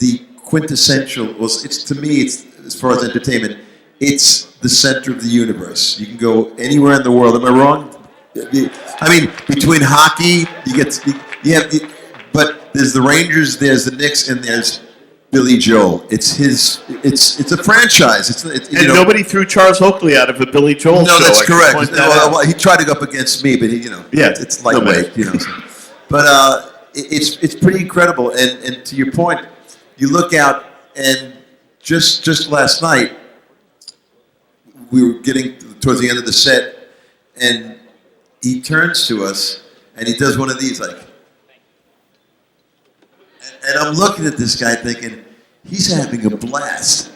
the quintessential. Well, it's to me, it's as far as entertainment, it's the center of the universe. You can go anywhere in the world. Am I wrong? I mean, between hockey, but there's the Rangers, there's the Knicks, and there's Billy Joel. It's a franchise. Nobody threw Charles Oakley out of a Billy Joel show. No, that's correct. Well, he tried to go up against me, but it's lightweight. But it's pretty incredible. And to your point, you look out, and just last night we were getting towards the end of the set, and he turns to us and he does one of these, like. And I'm looking at this guy thinking, he's having a blast.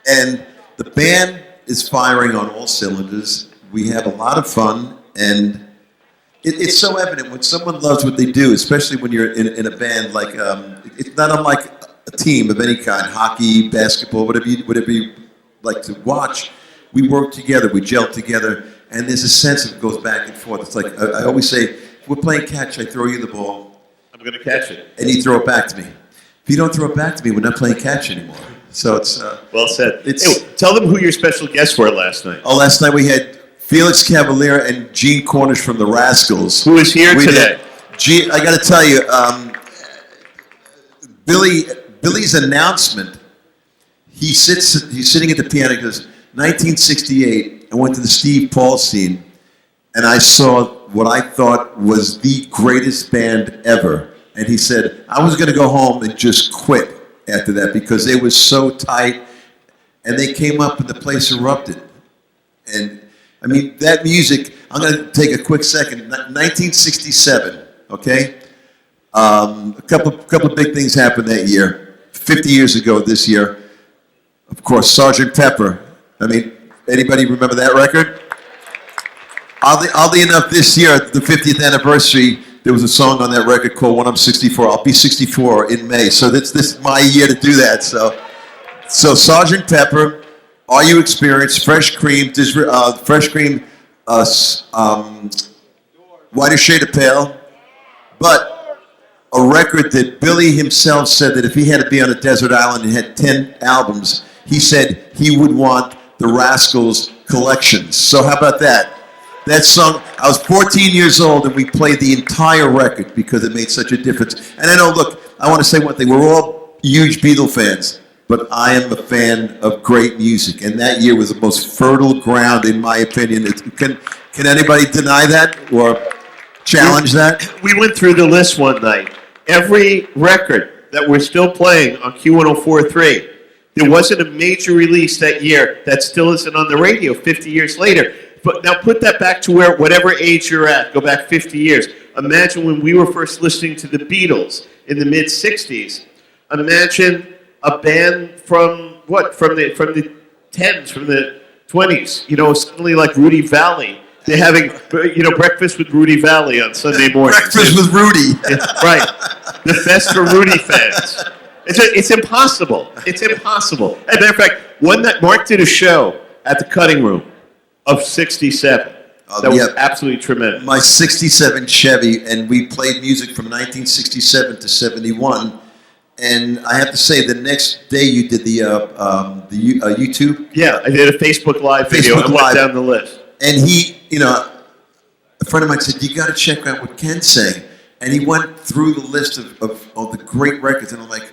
And the band is firing on all cylinders. We have a lot of fun. And it's so evident when someone loves what they do, especially when you're in a band, like, it's not unlike a team of any kind, hockey, basketball, whatever you like to watch. We work together, we gel together, and there's a sense that goes back and forth. It's like, I always say, if we're playing catch, I throw you the ball. I'm going to catch it. And you throw it back to me. If you don't throw it back to me, we're not playing catch anymore. So it's... well said. Hey, tell them who your special guests were last night. Oh, last night we had Felix Cavalier and Gene Cornish from the Rascals. Who is here today? I got to tell you, Billy's announcement, he's sitting at the piano, he goes, 1968, I went to the Steve Paul scene, and I saw what I thought was the greatest band ever. And he said, I was going to go home and just quit after that because they were so tight, and they came up and the place erupted. And, I mean, that music, I'm going to take a quick second. 1967, okay? A couple of big things happened that year. 50 years ago this year, of course, Sgt. Pepper. I mean, anybody remember that record? Oddly enough, this year, the 50th anniversary, there was a song on that record called When I'm 64. I'll be 64 in May. So this is my year to do that. So Sgt. Pepper, Are You Experienced, Fresh Cream, Whiter Shade of Pale. But a record that Billy himself said that if he had to be on a desert island and had 10 albums, he said he would want the Rascals collections. So how about that? That song, I was 14 years old and we played the entire record because it made such a difference. And I know, look, I want to say one thing. We're all huge Beatles fans, but I am a fan of great music. And that year was the most fertile ground, in my opinion. Can anybody deny that or challenge that? We went through the list one night. Every record that we're still playing on Q1043, there wasn't a major release that year that still isn't on the radio 50 years later. But now put that back to whatever age you're at, go back 50 years. Imagine when we were first listening to the Beatles in the mid-'60s. Imagine a band from the 10s, from the 20s, suddenly like Rudy Valley. They're having, breakfast with Rudy Valley on Sunday morning. Breakfast with Rudy. Right. The fest for Rudy fans. It's impossible. It's impossible. As a matter of fact, one that Mark did a show at the Cutting Room of 67. That was absolutely tremendous. My 67 Chevy, and we played music from 1967 to 71. And I have to say, the next day you did the YouTube. Yeah, I did a Facebook Live video and went down the list. And he, a friend of mine said, you got to check out what Ken's saying. And he went through the list of the great records, and I'm like,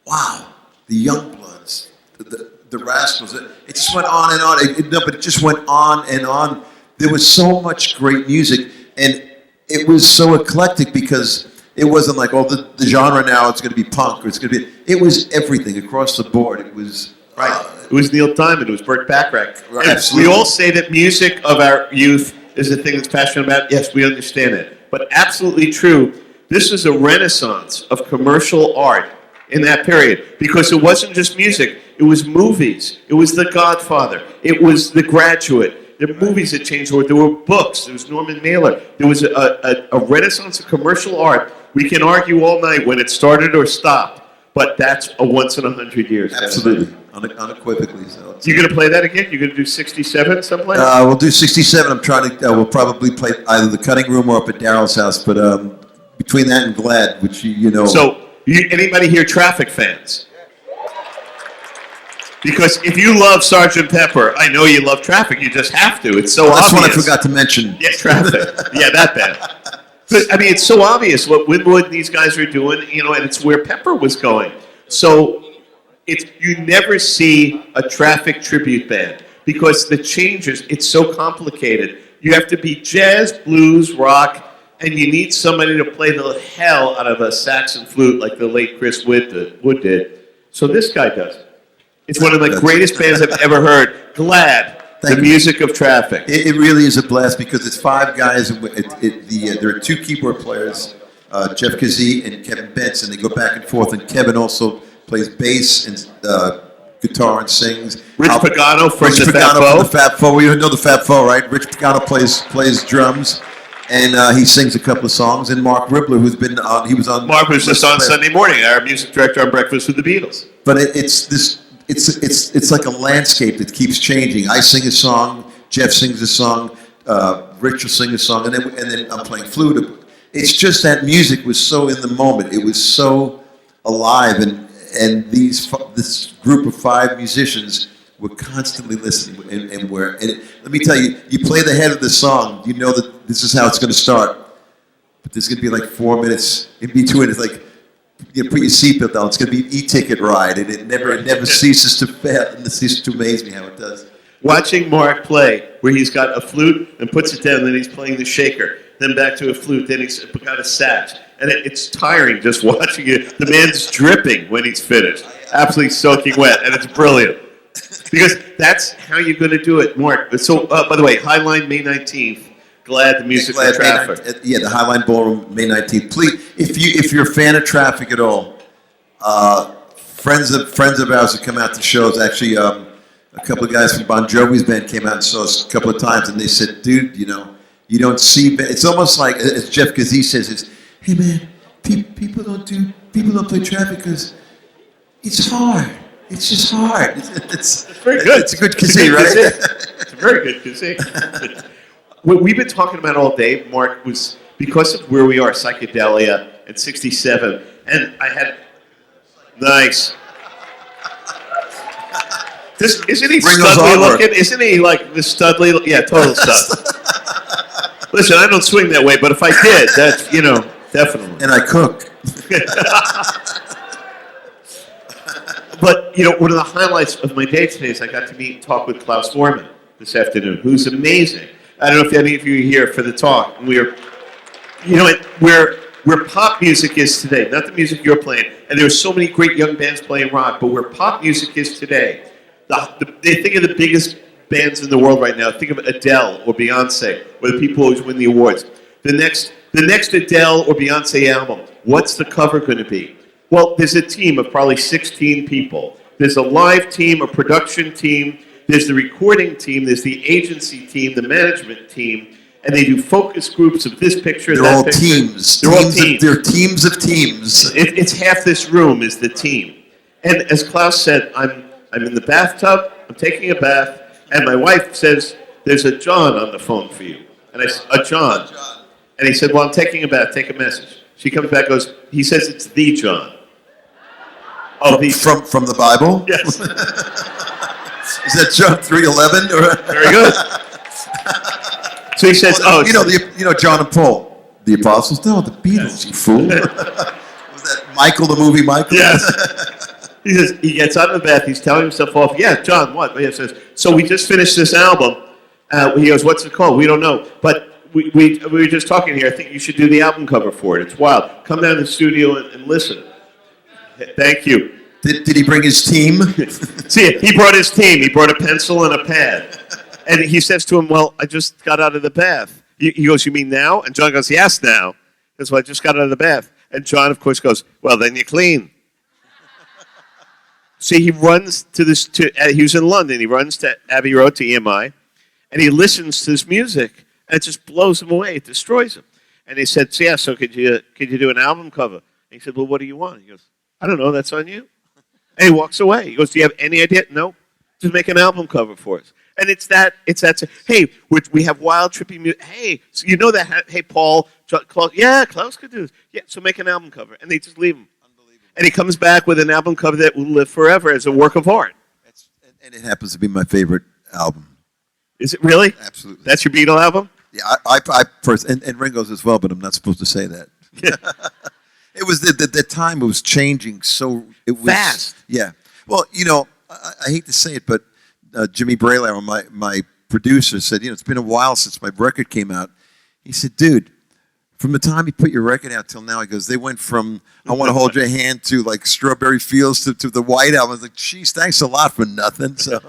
wow, the Youngbloods, the Rascals. It just went on and on. But it just went on and on. There was so much great music, and it was so eclectic because it wasn't like, the genre now, it's going to be punk, or it's going to be... It was everything across the board. It was... Right. It was Neil Diamond. It was Burt Bacharach. Right, absolutely. We all say that music of our youth is the thing that's passionate about. Yes, we understand it. But absolutely true. This is a renaissance of commercial art in that period because it wasn't just music. It was movies. It was The Godfather. It was The Graduate. There were movies that changed the world. There were books. There was Norman Mailer. There was a renaissance of commercial art. We can argue all night when it started or stopped, but that's a once in 100 years. Absolutely. Unequivocally. So. You going to play that again? You going to do 67 someplace? We'll do 67. I'm trying to. We'll probably play either the Cutting Room or up at Daryl's house. But between that and Glad, which you know. So Anybody here traffic fans? Because if you love Sgt. Pepper, I know you love Traffic. You just have to. It's so That's obvious. one I forgot to mention. Yeah, Traffic. Yeah, that bad. But I mean, it's so obvious what Winwood and these guys are doing, and it's where Pepper was going. So you never see a Traffic tribute band because the changes. It's so complicated. You have to be jazz, blues, rock, and you need somebody to play the hell out of a sax and flute like the late Chris Wood did. So this guy does. It's one of the greatest bands I've ever heard. Glad. The music of Traffic. It really is a blast because it's 5 guys. There are 2 keyboard players, Jeff Kazee and Kevin Benson. They go back and forth, and Kevin also plays bass and guitar and sings. Rich Pagano from the Fat Four. You know the Fat Four, right? Rich Pagano plays drums, and he sings a couple of songs. And Mark Ribler, who's been on, he was on. Mark was just on Sunday morning, our music director on Breakfast with the Beatles. But it's like a landscape that keeps changing. I sing a song, Jeff sings a song, Rich will sing a song, and then I'm playing flute. It's just that music was so in the moment. It was so alive, and this group of 5 musicians were constantly listening. And let me tell you, you play the head of the song, you know that this is how it's going to start. But there's going to be like 4 minutes in between. It's like, put your seatbelt on. It's going to be an e-ticket ride, and it never ceases to fail, and it ceases to amaze me how it does. Watching Mark play, where he's got a flute and puts it down, then he's playing the shaker, then back to a flute, then he's got a sax, and it's tiring just watching it. The man's dripping when he's finished, absolutely soaking wet, and it's brilliant because that's how you're going to do it, Mark. So, by the way, Highline May 19th. Glad the music of Traffic. The Highline Ballroom, May 19th. Please, if you're a fan of Traffic at all, friends of ours that come out to shows. Actually, a couple of guys from Bon Jovi's band came out and saw us a couple of times, and they said, "Dude, you don't see." It's almost like, as Jeff Kazee says, "Hey man, people don't play Traffic because it's hard. It's just hard. It's very good. It's a good Kazee, right? It's a very good Kazee." What we've been talking about all day, Mark, was because of where we are, psychedelia at 67, and I had nice. Isn't he studly looking? Isn't he like the studly? Yeah, total stud. Listen, I don't swing that way, but if I did, that's definitely. And I cook. But one of the highlights of my day today is I got to meet and talk with Klaus Voormann this afternoon, who's amazing. I don't know if any of you are here for the talk. We're, where pop music is today, not the music you're playing, and there are so many great young bands playing rock, but where pop music is today, they think of the biggest bands in the world right now. Think of Adele or Beyonce, where the people always win the awards. The next Adele or Beyonce album, what's the cover going to be? Well, there's a team of probably 16 people. There's a live team, a production team. There's the recording team, there's the agency team, the management team, and they do focus groups of this picture, They're that all picture. teams. They're all teams. They're teams of teams. It's half this room is the team. And as Klaus said, I'm in the bathtub, I'm taking a bath, and my wife says, "There's a John on the phone for you." And I said, "A John?" And he said, "Well, I'm taking a bath, take a message." She comes back, goes, "He says it's the John." Oh, from the Bible? Yes. Is that John 3:11? Very good. So he says, John and Paul, the apostles? No, the Beatles, you fool. Was that Michael, the movie Michael? Yes. He says, he gets out of the bath, he's telling himself off, "Yeah, John, what?" He says, "So we just finished this album." He goes, "What's it called?" "We don't know. But we were just talking here. I think you should do the album cover for it. It's wild. Come down to the studio and listen." Thank you. Did he bring his team? See, he brought his team. He brought a pencil and a pad. And he says to him, "Well, I just got out of the bath." He goes, "You mean now?" And John goes, "Yes, now." He goes, "Well, I just got out of the bath." And John, of course, goes, "Well, then you're clean." See, he runs he was in London. He runs to Abbey Road, to EMI, and he listens to this music, and it just blows him away. It destroys him. And he said, "So, yeah, so could you do an album cover?" And he said, "Well, what do you want?" He goes, "I don't know. That's on you." And he walks away. He goes, "Do you have any idea?" "No. Just make an album cover for us." And it's that. Hey, we have wild, trippy music. Hey, so you know that? Hey, Paul, Klaus, yeah, Klaus could do this. Yeah, so make an album cover, and they just leave him. And he comes back with an album cover that will live forever as a work of art. And it happens to be my favorite album. Is it really? Absolutely. That's your Beatle album? Yeah, I first, and Ringo's as well, but I'm not supposed to say that. It was the time it was changing so it was Fast. Yeah. Well, I hate to say it, but Jimmy Braylauer, my producer, said, it's been a while since my record came out. He said, dude, from the time you put your record out till now, he goes, they went from I Want to Hold Your Hand to like Strawberry Fields to the White Album. I was like, geez, thanks a lot for nothing. So,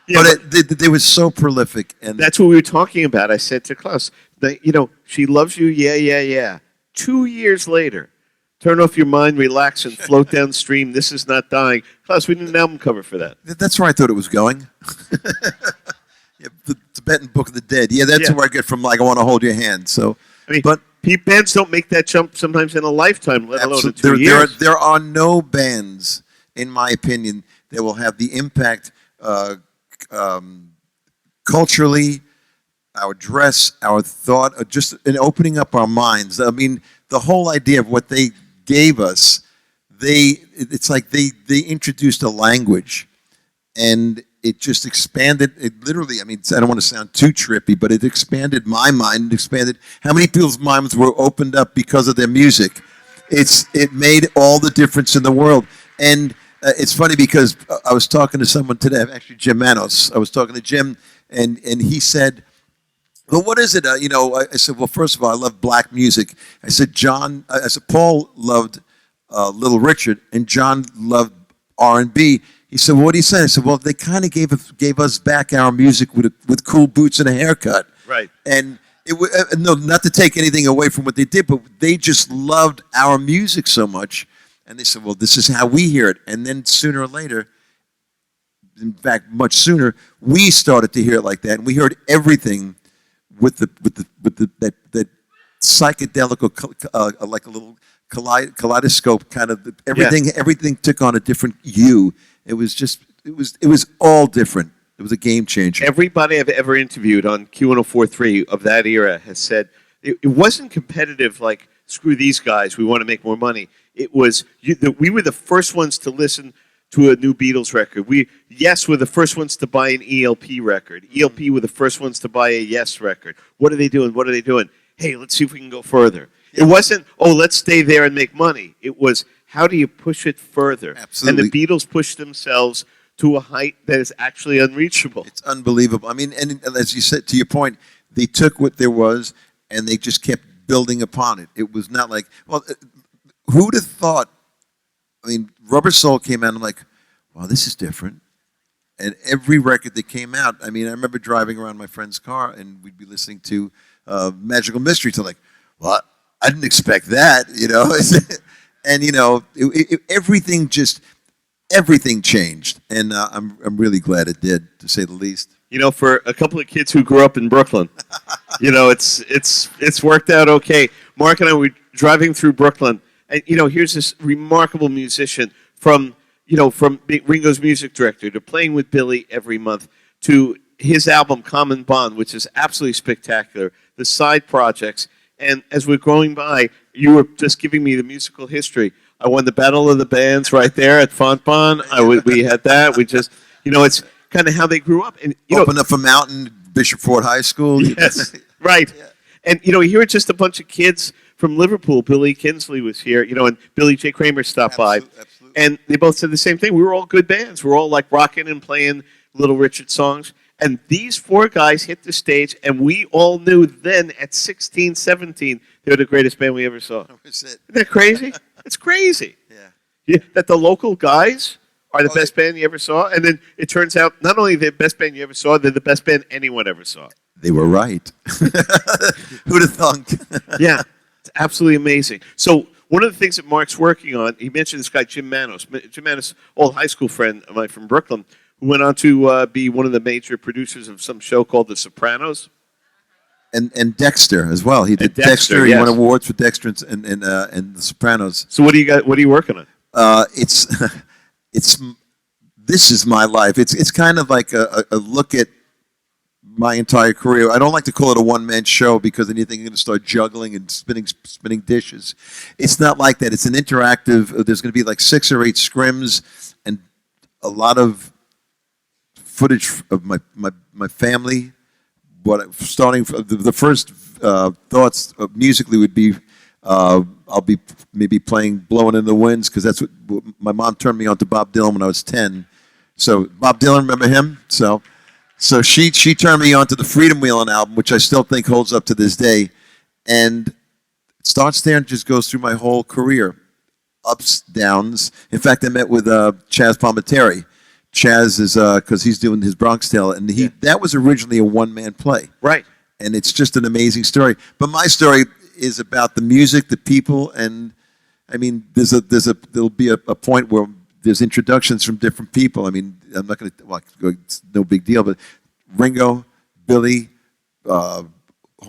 Yeah, but they were so prolific, and that's what we were talking about. I said to Klaus, she loves you, yeah, yeah, yeah. 2 years later, Turn Off Your Mind, Relax, and Float Downstream, This Is Not Dying. Klaus, we did an album cover for that. That's where I thought it was going. Yeah, the Tibetan Book of the Dead. Yeah, that's where I get from. Like, I Want to Hold Your Hand. So, I mean, but bands don't make that jump sometimes in a lifetime, let alone in 2 years. There are no bands, in my opinion, that will have the impact culturally, our dress, our thought, just in opening up our minds. I mean, the whole idea of what they gave us, it's like they introduced a language, and it just expanded. It literally, I mean, I don't want to sound too trippy, but it expanded my mind. It expanded how many people's minds were opened up because of their music. It made all the difference in the world. And it's funny because I was talking to someone today, actually Jim Manos. I was talking to Jim, and he said, well, what is it? I said, well, first of all, I love black music. I said, Paul loved Little Richard, and John loved R&B. He said, well, what do you say? I said, well, they kind of gave us back our music with cool boots and a haircut. Right. And no, not to take anything away from what they did, but they just loved our music so much. And they said, well, this is how we hear it. And then sooner or later, in fact, much sooner, we started to hear it like that, and we heard everything with that psychedelic, like a little kaleidoscope kind of everything. Everything took on a different hue. It was all different. It was a game changer. Everybody I've ever interviewed on Q1043 of that era has said it wasn't competitive like, screw these guys, we want to make more money. It was, we were the first ones to listen to a new Beatles record. We're the first ones to buy an ELP record. ELP were the first ones to buy a Yes record. What are they doing? What are they doing? Hey, let's see if we can go further. It wasn't, let's stay there and make money. It was, how do you push it further? Absolutely. And the Beatles pushed themselves to a height that is actually unreachable. It's unbelievable. I mean, and as you said, to your point, they took what there was and they just kept building upon it. It was not like, well, who'd have thought? I mean, Rubber Soul came out, and I'm like, wow, this is different. And every record that came out, I mean, I remember driving around my friend's car, and we'd be listening to Magical Mystery. So like, well, I didn't expect that, And everything changed, and I'm really glad it did, to say the least. For a couple of kids who grew up in Brooklyn, it's worked out okay. Mark and I were driving through Brooklyn, and here's this remarkable musician from being Ringo's music director to playing with Billy every month to his album Common Bond, which is absolutely spectacular. The side projects, and as we're going by, you were just giving me the musical history. I won the Battle of the Bands right there at Fontbonne. We had that. We just, it's kind of how they grew up. And opened up a mountain, Bishop Ford High School. Yes, right. Yeah. And here are just a bunch of kids from Liverpool. Billy Kinsley was here, and Billy J. Kramer stopped by. Absolutely. And they both said the same thing. We were all good bands. We were all like rocking and playing Little Richard songs. And these four guys hit the stage, and we all knew then at 16, 17, they were the greatest band we ever saw. That was it. Isn't that crazy? It's crazy. Yeah. That the local guys are the best band you ever saw, and then it turns out not only the best band you ever saw, they're the best band anyone ever saw. They were right. Who'd have thunk? Yeah, it's absolutely amazing. So one of the things that Mark's working on, he mentioned this guy, Jim Manos. Jim Manos, old high school friend of mine from Brooklyn, who went on to be one of the major producers of some show called The Sopranos. And Dexter as well. He did Dexter. He won awards for Dexter and The Sopranos. So what do you got? What are you working on? It's This Is My Life. It's kind of like a look at my entire career. I don't like to call it a one-man show because then you think you're going to start juggling and spinning dishes. It's not like that. It's an interactive. There's going to be like 6 or 8 scrims and a lot of footage of my family. Starting from the first thoughts musically would be I'll be maybe playing "Blowing in the Winds" because that's what my mom turned me on to Bob Dylan when I was 10. So Bob Dylan, remember him? So she turned me on to the Freedom Wheelin' album, which I still think holds up to this day, and it starts there and just goes through my whole career, ups, downs. In fact, I met with Chaz Palminteri. Chaz is because he's doing his Bronx Tale, and that was originally a one-man play, Right. and it's just an amazing story. But my story is about the music, the people, and I mean, there'll be a point where there's introductions from different people. I mean, I'm not going to, well, it's no big deal, but Ringo, Billy, Hall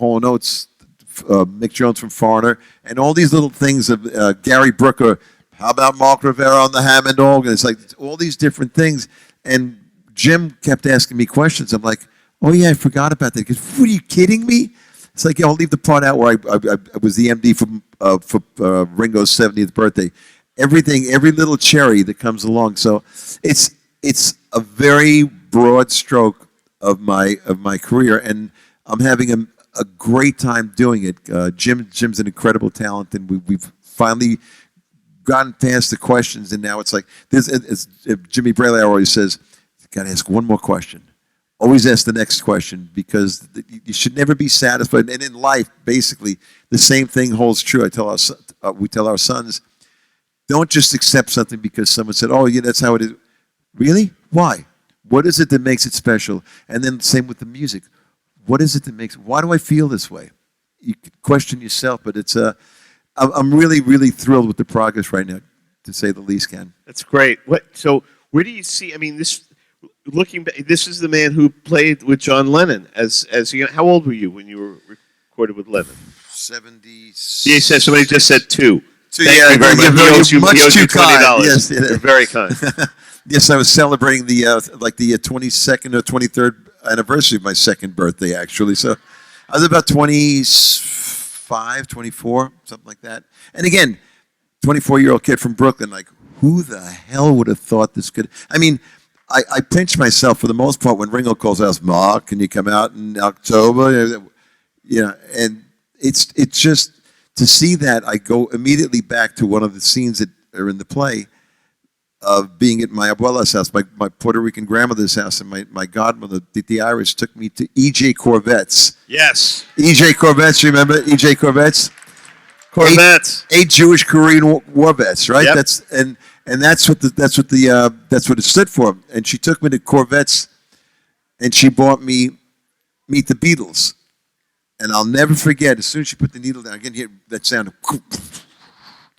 & Oates, Mick Jones from Foreigner, and all these little things of Gary Brooker. How about Mark Rivera on the Hammond organ? It's like all these different things. And Jim kept asking me questions. I'm like, oh yeah, I forgot about that. He goes, what, are you kidding me? It's like, yeah, I'll leave the part out where I was the MD for Ringo's 70th birthday. Everything, every little cherry that comes along. So it's a very broad stroke of my career, and I'm having a great time doing it. Jim's an incredible talent, and we've finally gotten past the questions, and now it's like this. As Jimmy Braley always says, got to ask one more question. Always ask the next question because you should never be satisfied. And in life, basically, the same thing holds true. We tell our sons, don't just accept something because someone said, "Oh, yeah, that's how it is." Really? Why? What is it that makes it special? And then same with the music. What is it that makes? Why do I feel this way? You question yourself, but it's I'm really, really thrilled with the progress right now, to say the least, Ken. That's great. So where do you see? I mean, looking back, this is the man who played with John Lennon. As how old were you when you were recorded with Lennon? 70. He said somebody just said 2. Thank yeah, you very much. He owes you $20. Yes, You're very kind. Yes, I was celebrating the 22nd or 23rd anniversary of my second birthday, actually. So I was about 25, 24, something like that. And again, 24-year-old kid from Brooklyn, like, who the hell would have thought this could? I mean, I pinch myself for the most part when Ringo calls out, "Mark, can you come out in October?" Yeah, and it's just to see that, I go immediately back to one of the scenes that are in the play of being at my abuela's house, my Puerto Rican grandmother's house, and my godmother, the Irish, took me to E.J. Corvette's. Yes. E.J. Corvette's, remember E.J. Corvette's? Corvettes. 8 Jewish Korean war vets, right? Yep. That's what it stood for. And she took me to Corvette's, and she bought me Meet the Beatles. And I'll never forget, as soon as she put the needle down, I can hear that sound of the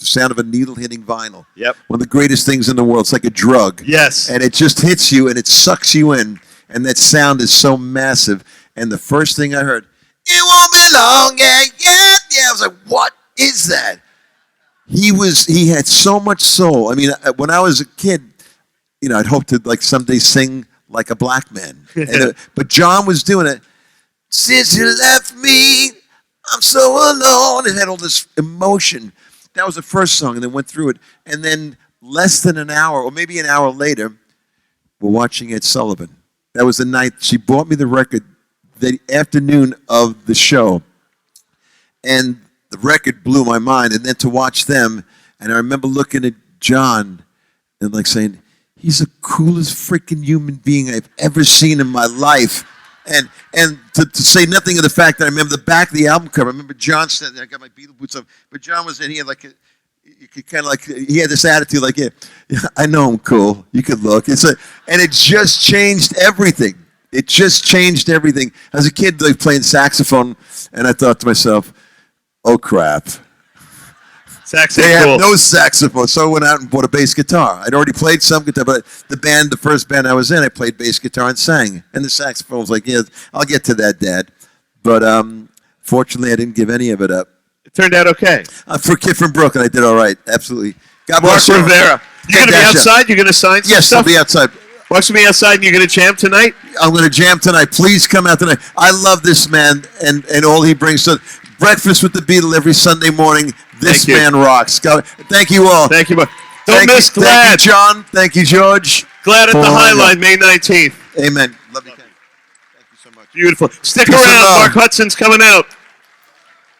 sound of a needle hitting vinyl. Yep. One of the greatest things in the world. It's like a drug. Yes. And it just hits you and it sucks you in. And that sound is so massive. And the first thing I heard, "It won't be long, yeah, yeah, yeah." I was like, what is that? He had so much soul. I mean, when I was a kid, I'd hope to like someday sing like a black man. But John was doing it. "Since you left me, I'm so alone." It had all this emotion. That was the first song, and then went through it. And then less than an hour, or maybe an hour later, we're watching Ed Sullivan. That was the night she bought me the record the afternoon of the show. And the record blew my mind. And then to watch them, and I remember looking at John and like saying, he's the coolest freaking human being I've ever seen in my life. And to say nothing of the fact that I remember the back of the album cover. I remember John standing there. I got my Beatles boots on, but John was in. He had like you could kind of like he had this attitude like, yeah, I know I'm cool. You could look. And it just changed everything. It just changed everything. As a kid, like playing saxophone, and I thought to myself, oh crap. Saxophone. They had no saxophone, so I went out and bought a bass guitar. I'd already played some guitar, but the first band I was in, I played bass guitar and sang. And the saxophone was like, yeah, I'll get to that, Dad. But fortunately, I didn't give any of it up. It turned out okay. For a kid from Brooklyn, I did all right. Absolutely. God Mark bless you. Rivera. You're going to be outside? You're going to sign some Yes, stuff? I'll be outside. Watch me outside, and you're going to jam tonight? I'm going to jam tonight. Please come out tonight. I love this man and all he brings. So, breakfast with the Beatles every Sunday morning. This man rocks. Thank you all. Thank you. Don't miss Glad. Thank you, John. Thank you, George. Glad at the Highline, May 19th. Amen. Love you, Ken. Thank you so much. Beautiful. Stick Peace around. Mark Hudson's coming out.